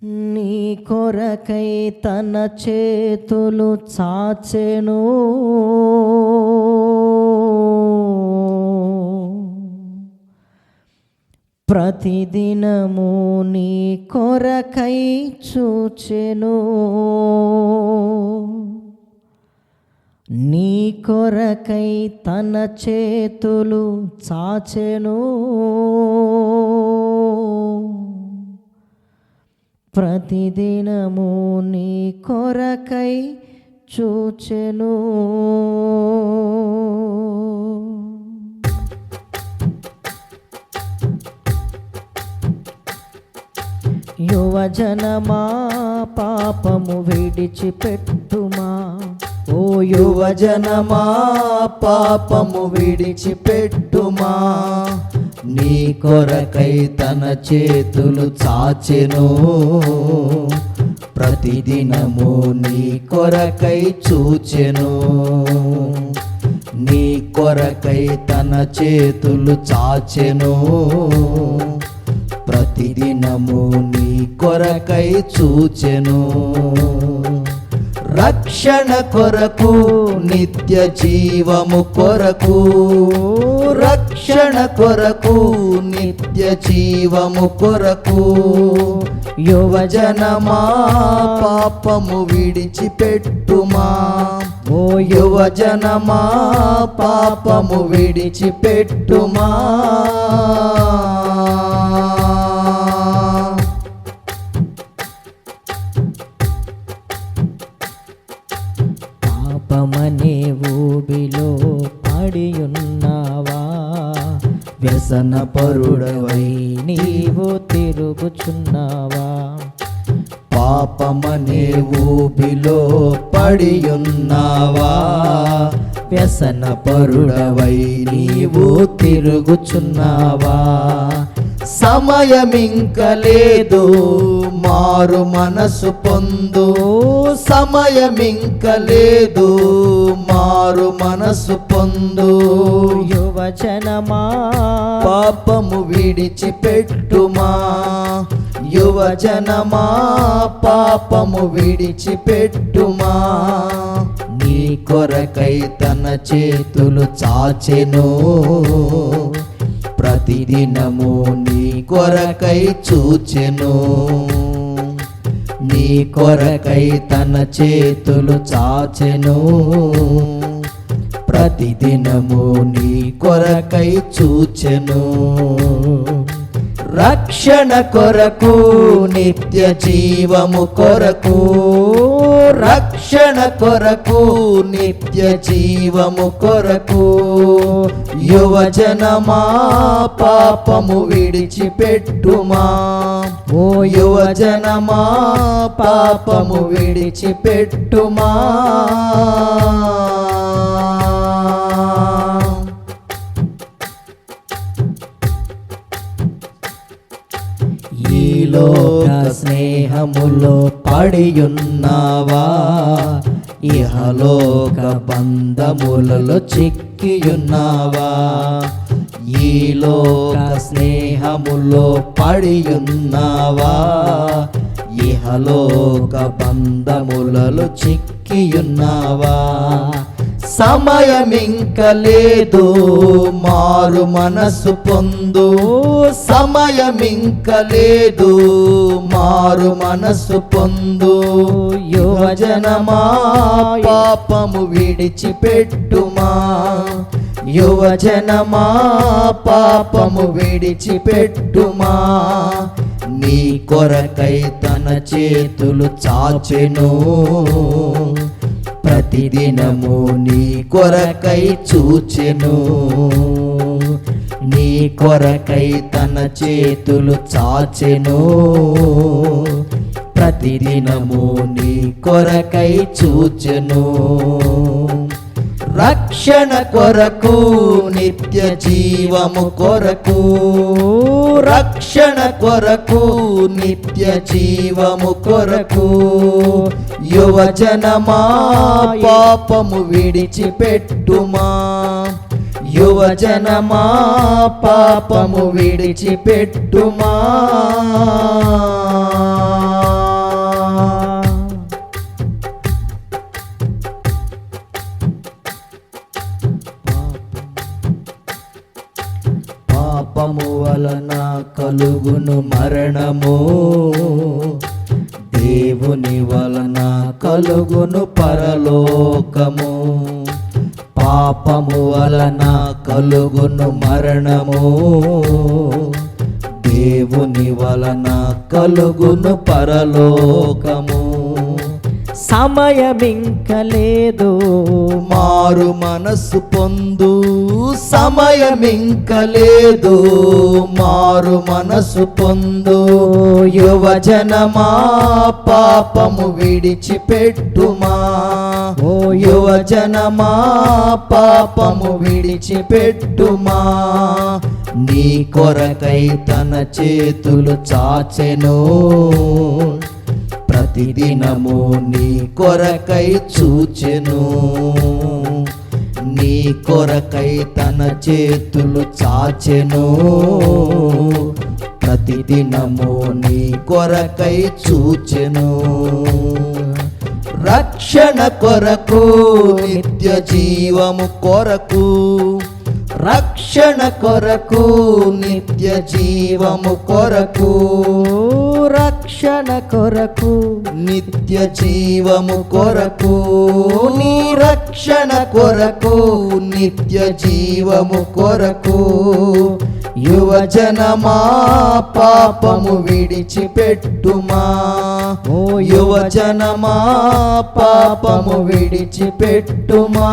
నీ కొరకై తన చేతులు చాచెను, ప్రతిదినము నీ కొరకై చూచెను. నీ కొరకై తన చేతులు చాచెను, ప్రతిదినము నీ కొరకై చూచెను. యువజనమా పాపము విడిచిపెట్టుమా, ఓ యువజనమా పాపము విడిచిపెట్టుమా. నీ కొరకై తన చేతులు చాచెను, ప్రతిదినము నీ కొరకై చూచెను. నీ కొరకై తన చేతులు చాచెను, ప్రతిదినము నీ కొరకై చూచెను. రక్షణ కొరకు నిత్య జీవము కొరకు, రక్షణ కొరకు నిత్య జీవము కొరకు. యువజనమా పాపము విడిచిపెట్టుమా, ఓ యువజనమా పాపము విడిచిపెట్టుమా. పాపమనే ఊబిలో పడియున్నావా, వ్యసన పరుడవై నీవు తిరుగుచున్నావా. పాపమనే ఊబిలో పడియున్నావా, వ్యసన పరుడవై నీవు తిరుగుచున్నావా. సమయమింక లేదు మారు మనసు పొందు, సమయమింక లేదు మారు మనసు పొందు. యువజనమా పాపము విడిచిపెట్టుమా, యువజనమా పాపము విడిచిపెట్టుమా. నీ కొరకై తన చేతులు చాచెను, ప్రతిదినము నీ కొరకై చూచెను. నీ కొరకై తన చేతులు చాచెను, ప్రతిదినము నీ కొరకై చూచెను. రక్షణ కొరకు నిత్య జీవము కొరకు, రక్షణ కొరకు నిత్య జీవము కొరకు. యువజనమా పాపము విడిచిపెట్టుమా, ఓ యువజనమా పాపము విడిచిపెట్టుమా. ఈ లోక స్నేహములో పడియున్నావా, ఇహలోక బంధములలో చిక్కియున్నావా. ఈ లోక స్నేహములో పడియున్నావా, ఇహలోక బంధములలో చిక్కియున్నావా. సమయమింక లేదు మారు మనసు పొందు, సమయమింక లేదు మారు మనసు పొందు. యువజనమా పాపము విడిచిపెట్టుమా, యువజనమా పాపము విడిచిపెట్టుమా. నీ కొరకై తన చేతులు చాచెను, ప్రతిదినము నీ కొరకై చూచెను. నీ కొరకై తన చేతులు చాచెను, ప్రతిదినము నీ కొరకై చూచెను. రక్షణ కొరకు నిత్య జీవము కొరకు, రక్షణ కొరకు నిత్య జీవము కొరకు. యువజనమా పాపము విడిచిపెట్టుమా, యువజనమా పాపము విడిచిపెట్టుమా. దేవుని వలన కలుగును పరలోకము, పాపము వలన కలుగును మరణము, దేవుని వలన కలుగును పరలోకము. సమయమింక లేదు, మారు మనసు పొందు, సమయమింక లేదు, మారు మనసు పొందు. యువజనమా పాపము విడిచిపెట్టుమా, ఓ యువజనమా పాపము విడిచిపెట్టుమా. నీ కొరకై తన చేతులు చాచెను, ప్రతిదినము నీ కొరకై చూచెను, నీ కొరకై తన చేతులు చాచెను, ప్రతిదినము నీ కొరకై చూచెను. రక్షణ కొరకు నిత్య జీవము కొరకు, రక్షణ కొరకు నిత్య జీవము కొరకు, రక్షణ కొరకు నిత్య జీవము కొరకు, నీ రక్షణ కొరకు నిత్య జీవము కొరకు. యువజనమా పాపము విడిచిపెట్టుమా, ఓ యువజనమా పాపము విడిచిపెట్టుమా.